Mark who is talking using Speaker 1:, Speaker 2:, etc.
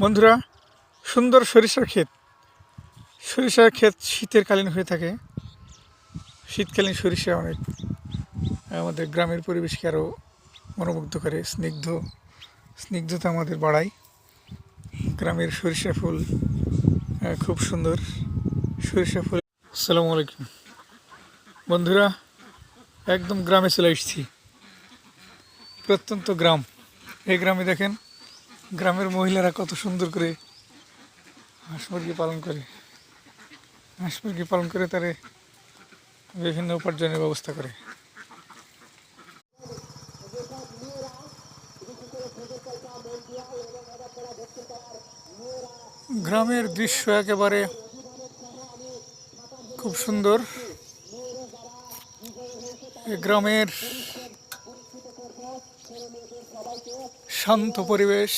Speaker 1: বন্ধুরা, সুন্দর সরিষার ক্ষেত শীতের কালীন হয়ে থাকে। শীতকালীন সরিষা অনেক আমাদের গ্রামের পরিবেশকে আরও মনোমুগ্ধ করে, স্নিগ্ধতা আমাদের বাড়ায়। গ্রামের সরিষা ফুল খুব সুন্দর। সরিষা ফুল। আসসালামু আলাইকুম বন্ধুরা, একদম গ্রামে চলে এসেছি। প্রত্যন্ত গ্রাম। এই গ্রামে দেখেন গ্রামের মহিলারা কত সুন্দর করে হাঁস মুরগি পালন করে তারে বিভিন্ন উপার্জনের ব্যবস্থা করে। গ্রামের দৃশ্য একেবারে খুব সুন্দর। গ্রামের শান্ত পরিবেশ,